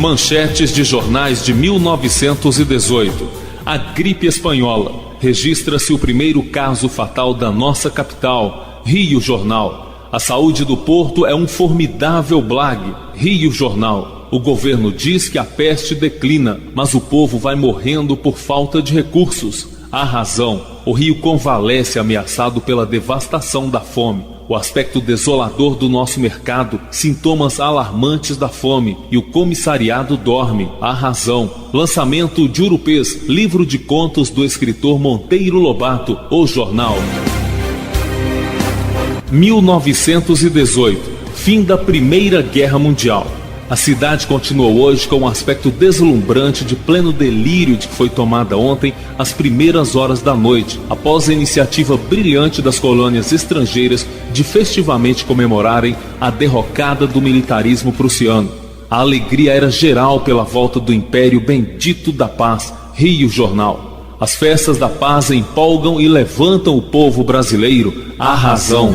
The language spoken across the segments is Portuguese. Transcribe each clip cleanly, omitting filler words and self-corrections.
Manchetes de jornais de 1918. A gripe espanhola. Registra-se o primeiro caso fatal da nossa capital. Rio Jornal. A saúde do Porto é um formidável blague. Rio Jornal. O governo diz que a peste declina, mas o povo vai morrendo por falta de recursos. A Razão. O Rio convalesce ameaçado pela devastação da fome. O aspecto desolador do nosso mercado, sintomas alarmantes da fome e o comissariado dorme. A Razão. Lançamento de Urupês, livro de contos do escritor Monteiro Lobato. O Jornal. 1918. Fim da Primeira Guerra Mundial. A cidade continuou hoje com um aspecto deslumbrante de pleno delírio de que foi tomada ontem às primeiras horas da noite, após a iniciativa brilhante das colônias estrangeiras de festivamente comemorarem a derrocada do militarismo prussiano. A alegria era geral pela volta do Império Bendito da Paz. Rio Jornal. As festas da paz empolgam e levantam o povo brasileiro. A Razão.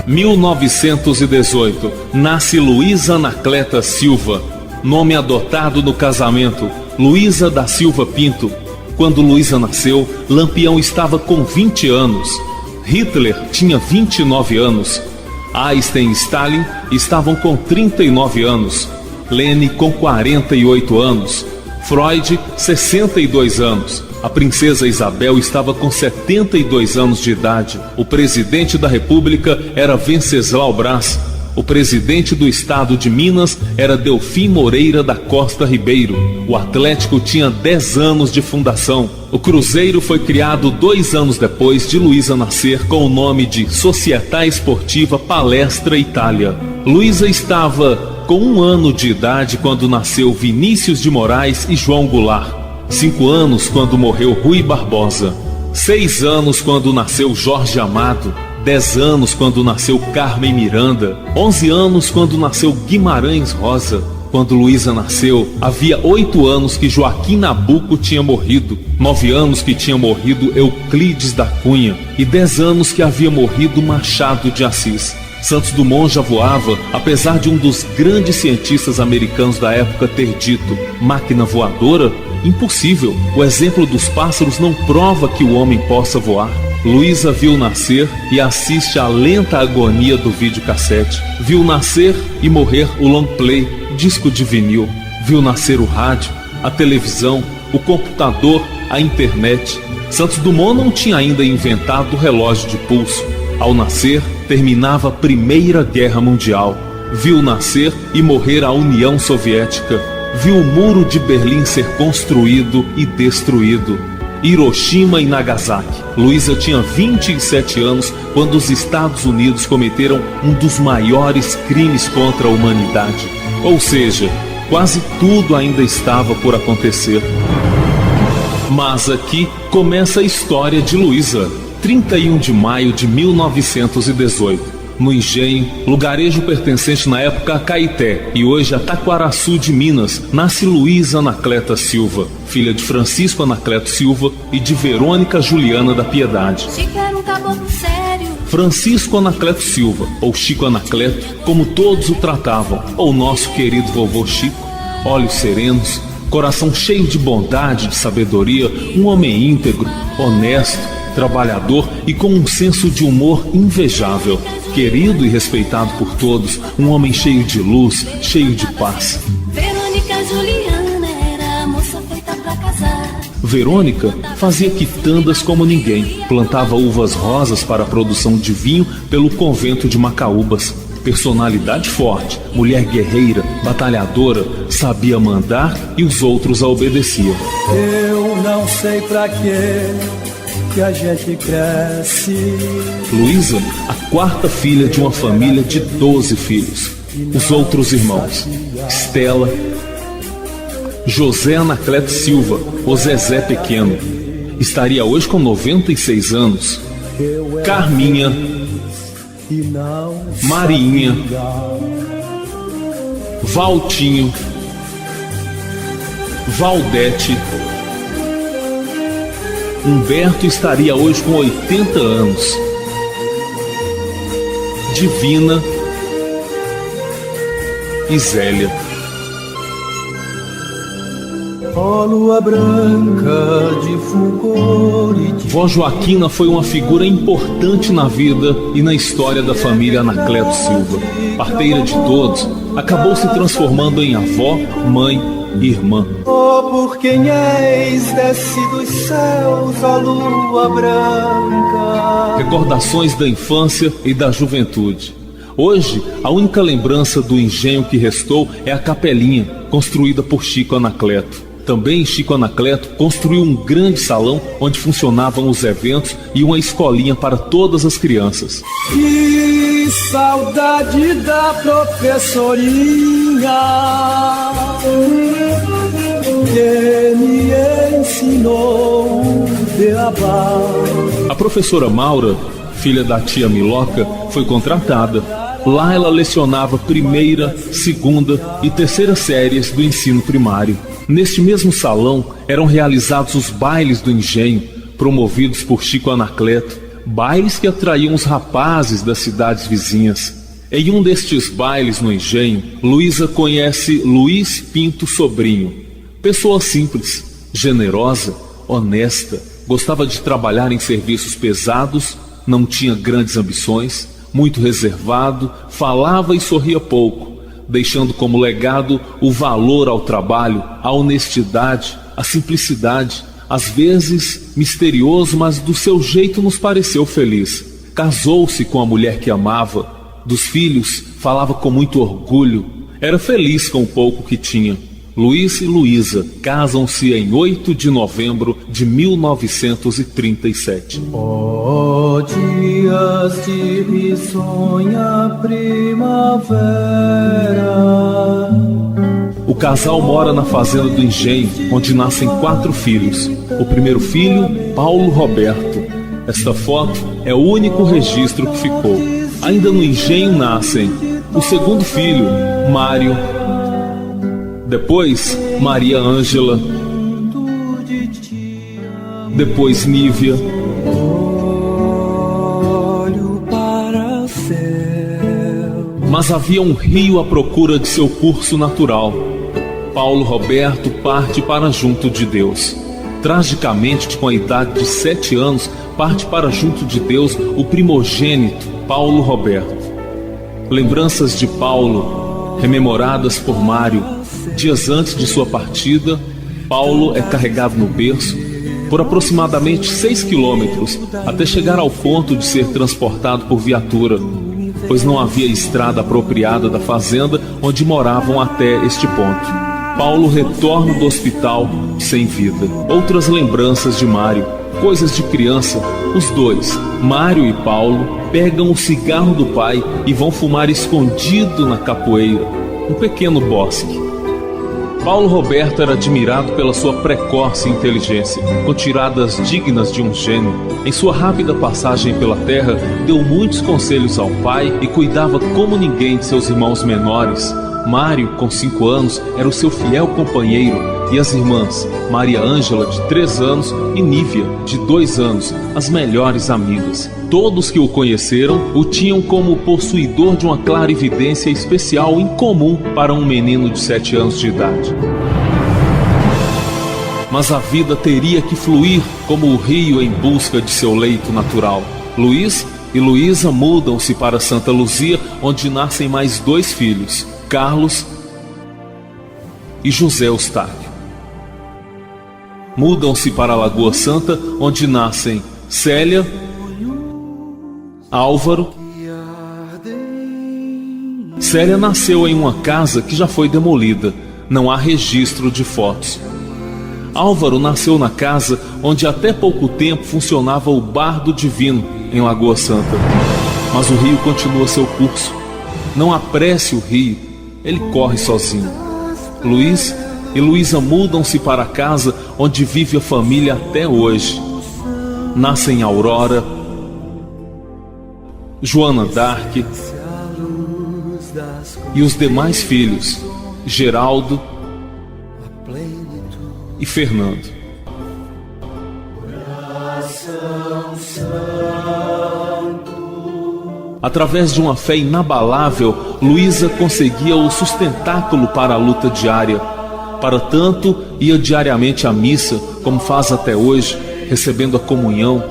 1918. Nasce Luísa Anacleta Silva. Nome adotado no casamento, Luísa da Silva Pinto. Quando Luísa nasceu, Lampião estava com 20 anos. Hitler tinha 29 anos. Einstein e Stalin estavam com 39 anos. Lênin com 48 anos. Freud, 62 anos. A princesa Isabel estava com 72 anos de idade. O presidente da República era Venceslau Braz. O presidente do estado de Minas era Delfim Moreira da Costa Ribeiro. O Atlético tinha 10 anos de fundação. O Cruzeiro foi criado 2 anos depois de Luísa nascer com o nome de Società Esportiva Palestra Itália. Luísa estava com 1 ano de idade quando nasceu Vinícius de Moraes e João Goulart. 5 anos quando morreu Rui Barbosa. 6 anos quando nasceu Jorge Amado. 10 anos quando nasceu Carmen Miranda. 11 anos quando nasceu Guimarães Rosa. Quando Luísa nasceu, havia 8 anos que Joaquim Nabuco tinha morrido. 9 anos que tinha morrido Euclides da Cunha. E 10 anos que havia morrido Machado de Assis. Santos Dumont já voava, apesar de um dos grandes cientistas americanos da época ter dito: máquina voadora? Impossível. O exemplo dos pássaros não prova que o homem possa voar. Luísa viu nascer e assiste à lenta agonia do videocassete. Viu nascer e morrer o long play, disco de vinil. Viu nascer o rádio, a televisão, o computador, a internet. Santos Dumont não tinha ainda inventado o relógio de pulso. Ao nascer, terminava a Primeira Guerra Mundial. Viu nascer e morrer a União Soviética. Viu o Muro de Berlim ser construído e destruído. Hiroshima e Nagasaki. Luísa tinha 27 anos quando os Estados Unidos cometeram um dos maiores crimes contra a humanidade. Ou seja, quase tudo ainda estava por acontecer. Mas aqui começa a história de Luísa. 31 de maio de 1918. No Engenho, lugarejo pertencente na época a Caeté e hoje a Taquaraçu de Minas, nasce Luísa Anacleta Silva, filha de Francisco Anacleto Silva e de Verônica Juliana da Piedade. Francisco Anacleto Silva, ou Chico Anacleto, como todos o tratavam, ou nosso querido vovô Chico, olhos serenos, coração cheio de bondade e de sabedoria, um homem íntegro, honesto, trabalhador e com um senso de humor invejável. Querido e respeitado por todos, um homem cheio de luz, cheio de paz. Verônica Juliana era a moça feita pra casar. Verônica fazia quitandas como ninguém. Plantava uvas rosas para a produção de vinho pelo convento de Macaúbas. Personalidade forte, mulher guerreira, batalhadora, sabia mandar e os outros a obedeciam. Eu não sei pra quê que a gente cresce. Luísa, a 4ª filha de uma família de 12 filhos. Os outros irmãos: Estela, José Anacleto Silva, o Zezé Pequeno, estaria hoje com 96 anos. Carminha, Marinha, Valtinho, Valdete. Humberto estaria hoje com 80 anos. Divina, e Zélia. Ó lua branca de fulgor e de... Vó Joaquina foi uma figura importante na vida e na história da família Anacleto Silva. Parteira de todos, acabou se transformando em avó, mãe e irmã. Oh, por quem és, desce dos céus, ó lua branca. Recordações da infância e da juventude. Hoje, a única lembrança do engenho que restou é a capelinha, construída por Chico Anacleto. Também Chico Anacleto construiu um grande salão onde funcionavam os eventos e uma escolinha para todas as crianças. Que saudade da professorinha que me ensinou beabá. A professora Maura, filha da tia Miloca, foi contratada. Lá ela lecionava primeira, segunda e terceira séries do ensino primário. Neste mesmo salão eram realizados os bailes do engenho, promovidos por Chico Anacleto, bailes que atraíam os rapazes das cidades vizinhas. Em um destes bailes no engenho, Luísa conhece Luiz Pinto Sobrinho. Pessoa simples, generosa, honesta, gostava de trabalhar em serviços pesados, não tinha grandes ambições, muito reservado, falava e sorria pouco, deixando como legado o valor ao trabalho, a honestidade, a simplicidade, às vezes misterioso, mas do seu jeito nos pareceu feliz. Casou-se com a mulher que amava, dos filhos falava com muito orgulho, era feliz com o pouco que tinha. Luiz e Luísa casam-se em 8 de novembro de 1937. Oh, dias de risonha primavera. O casal mora na fazenda do engenho, onde nascem 4 filhos. O primeiro filho, Paulo Roberto. Esta foto é o único registro que ficou. Ainda no engenho nascem o segundo filho, Mário. Depois, Maria Ângela. Depois, Nívia. Olho para o céu. Mas havia um rio à procura de seu curso natural. Paulo Roberto parte para junto de Deus. Tragicamente, com a idade de 7 anos, parte para junto de Deus o primogênito, Paulo Roberto. Lembranças de Paulo, rememoradas por Mário. Dias antes de sua partida, Paulo é carregado no berço por aproximadamente 6 quilômetros até chegar ao ponto de ser transportado por viatura, pois não havia estrada apropriada da fazenda onde moravam até este ponto. Paulo retorna do hospital sem vida. Outras lembranças de Mário, coisas de criança. Os dois, Mário e Paulo, pegam o cigarro do pai e vão fumar escondido na capoeira, um pequeno bosque. Paulo Roberto era admirado pela sua precoce inteligência, com tiradas dignas de um gênio. Em sua rápida passagem pela terra, deu muitos conselhos ao pai e cuidava como ninguém de seus irmãos menores. Mário, com 5 anos, era o seu fiel companheiro, e as irmãs, Maria Ângela, de 3 anos, e Nívia, de 2 anos, as melhores amigas. Todos que o conheceram o tinham como possuidor de uma clarividência especial incomum para um menino de 7 anos de idade. Mas a vida teria que fluir como o rio em busca de seu leito natural. Luiz e Luísa mudam-se para Santa Luzia, onde nascem mais 2 filhos, Carlos e José Eustáquio. Mudam-se para Lagoa Santa, onde nascem Célia, Álvaro. Célia nasceu em uma casa que já foi demolida, não há registro de fotos. Álvaro nasceu na casa onde até pouco tempo funcionava o Bar do Divino, em Lagoa Santa. Mas o rio continua seu curso. Não apresse o rio, ele corre sozinho. Luiz e Luísa mudam-se para a casa onde vive a família até hoje. Nascem Aurora, Joana d'Arc e os demais filhos, Geraldo e Fernando. Através de uma fé inabalável, Luísa conseguia o sustentáculo para a luta diária. Para tanto, ia diariamente à missa, como faz até hoje, recebendo a comunhão.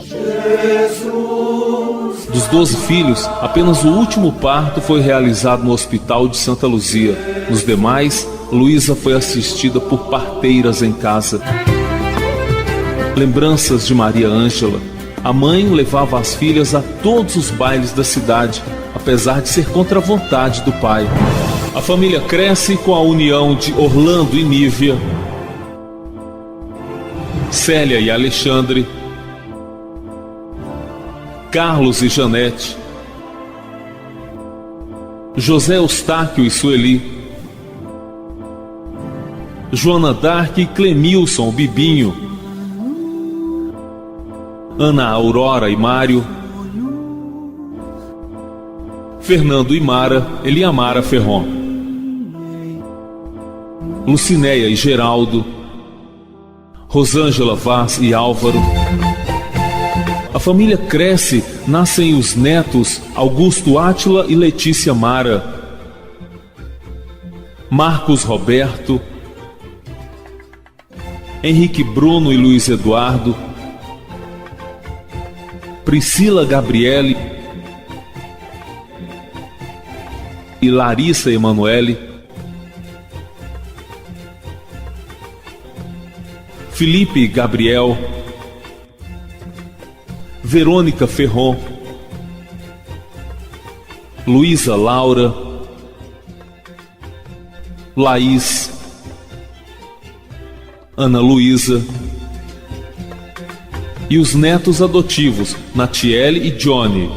Dos 12 filhos, apenas o último parto foi realizado no Hospital de Santa Luzia. Nos demais, Luísa foi assistida por parteiras em casa. Lembranças de Maria Ângela. A mãe levava as filhas a todos os bailes da cidade, apesar de ser contra a vontade do pai. A família cresce com a união de Orlando e Nívia, Célia e Alexandre, Carlos e Janete, José Eustáquio e Sueli, Joana Dark e Clemilson, o Bibinho, Ana Aurora e Mário, Fernando e Mara, Eliamara Ferron, Lucinéia e Geraldo, Rosângela Vaz e Álvaro. A família cresce, nascem os netos Augusto Átila e Letícia Mara, Marcos Roberto, Henrique Bruno e Luiz Eduardo, Priscila Gabriele e Larissa Emanuele, Felipe Gabriel, Verônica Ferron, Luísa Laura, Laís, Ana Luísa e os netos adotivos Natiele e Johnny,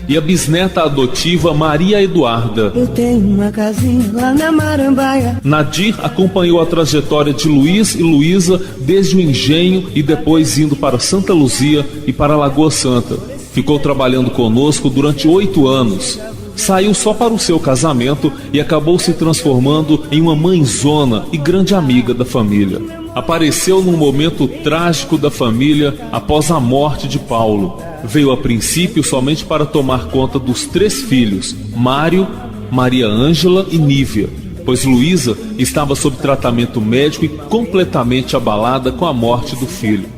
e a bisneta adotiva Maria Eduarda. Eu tenho uma casinha lá na Marambaia. Nadir acompanhou a trajetória de Luiz e Luísa desde o engenho e depois indo para Santa Luzia e para Lagoa Santa. Ficou trabalhando conosco durante 8 anos. Saiu só para o seu casamento e acabou se transformando em uma mãezona e grande amiga da família. Apareceu num momento trágico da família após a morte de Paulo. Veio a princípio somente para tomar conta dos 3 filhos, Mário, Maria Ângela e Nívia, pois Luísa estava sob tratamento médico e completamente abalada com a morte do filho.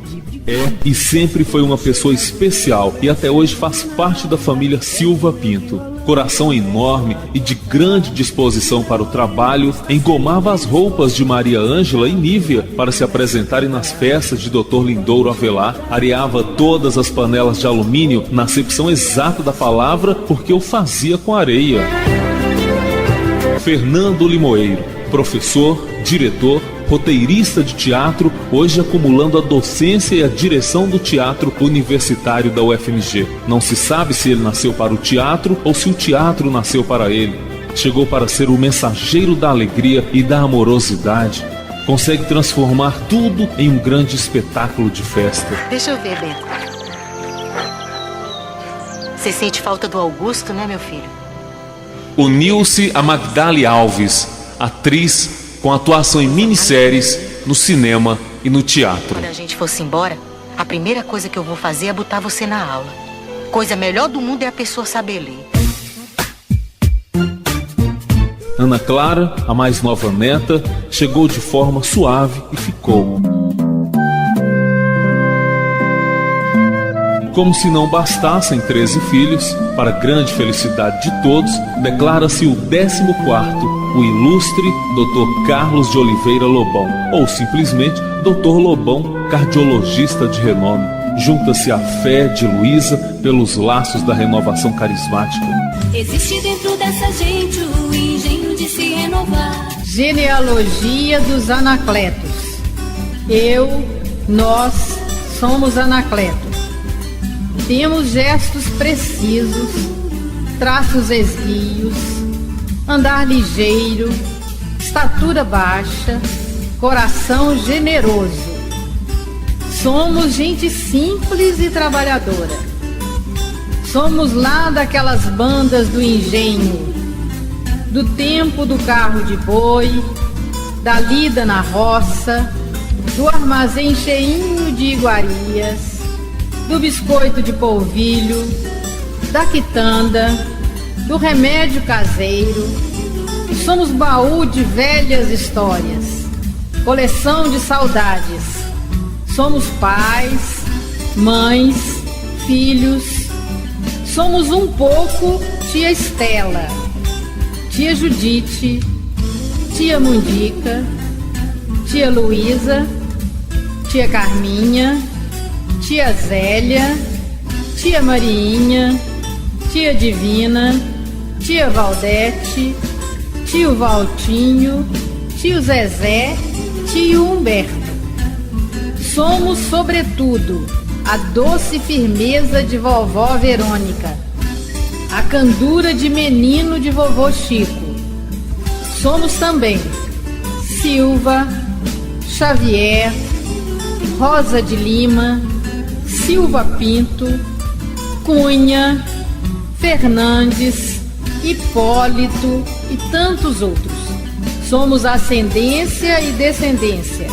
É e sempre foi uma pessoa especial e até hoje faz parte da família Silva Pinto. Coração enorme e de grande disposição para o trabalho, engomava as roupas de Maria Ângela e Nívia para se apresentarem nas festas de Dr. Lindouro Avelar, areava todas as panelas de alumínio na acepção exata da palavra, porque o fazia com areia. Fernando Limoeiro, professor, diretor, roteirista de teatro, hoje acumulando a docência e a direção do teatro universitário da UFMG. Não se sabe se ele nasceu para o teatro ou se o teatro nasceu para ele. Chegou para ser o mensageiro da alegria e da amorosidade. Consegue transformar tudo em um grande espetáculo de festa. Deixa eu ver, Beto. Você sente falta do Augusto, né, meu filho? Uniu-se a Magdali Alves, atriz com atuação em minisséries, no cinema e no teatro. Quando a gente fosse embora, a primeira coisa que eu vou fazer é botar você na aula. Coisa melhor do mundo é a pessoa saber ler. Ana Clara, a mais nova neta, chegou de forma suave e ficou. Como se não bastassem 13 filhos, para grande felicidade de todos, declara-se o 14º, o ilustre Dr. Carlos de Oliveira Lobão, ou simplesmente Dr. Lobão, cardiologista de renome. Junta-se à fé de Luísa pelos laços da renovação carismática. Existe dentro dessa gente o engenho de se renovar. Genealogia dos Anacletos. Nós somos Anacletos. Temos gestos precisos, traços esguios, andar ligeiro, estatura baixa, coração generoso. Somos gente simples e trabalhadora. Somos lá daquelas bandas do engenho, do tempo do carro de boi, da lida na roça, do armazém cheinho de iguarias, do biscoito de polvilho, da quitanda, do remédio caseiro. Somos baú de velhas histórias, coleção de saudades. Somos pais, mães, filhos. Somos um pouco tia Estela, tia Judite, tia Mundica, tia Luísa, tia Carminha, tia Zélia, tia Mariinha, tia Divina, tia Valdete, tio Valtinho, tio Zezé, tio Humberto. Somos, sobretudo, a doce firmeza de vovó Verônica, a candura de menino de vovô Chico. Somos também Silva, Xavier, Rosa de Lima, Silva Pinto, Cunha, Fernandes, Hipólito e tantos outros. Somos ascendência e descendência,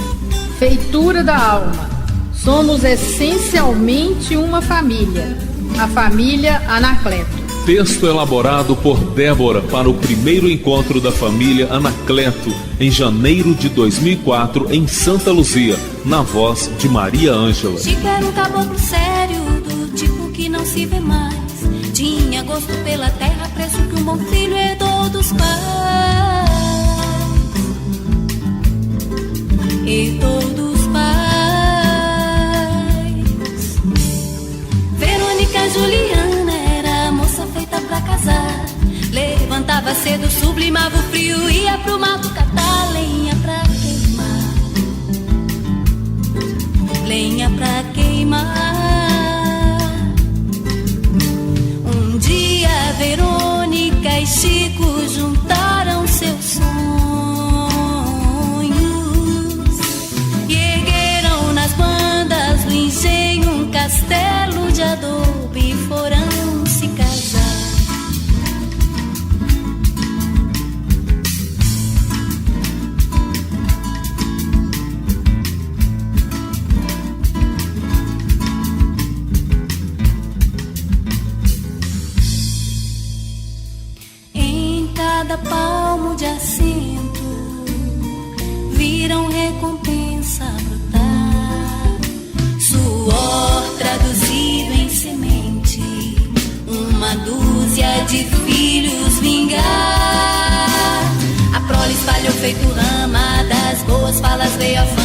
feitura da alma. Somos essencialmente uma família, a família Anacleto. Texto elaborado por Débora para o primeiro encontro da família Anacleto, em janeiro de 2004, em Santa Luzia, na voz de Maria Ângela. Chico era um caboclo sério, do tipo que não se vê mais. Tinha gosto pela terra, preço que um bom filho herdou dos pais. Herdou dos pais. Verônica Juliana era a moça feita pra casar. Levantava cedo, sublimava o frio, ia pro mato catar lenha pra queimar. Lenha pra queimar. Um dia Verônica e Chico juntaram seus sonhos e ergueram nas bandas do engenho um castelo de adobe e foram se casar. Cada palmo de assento viram recompensa brotar, suor traduzido em semente, uma dúzia de filhos vingar. A prole espalhou feito rama, das boas falas veio a fama.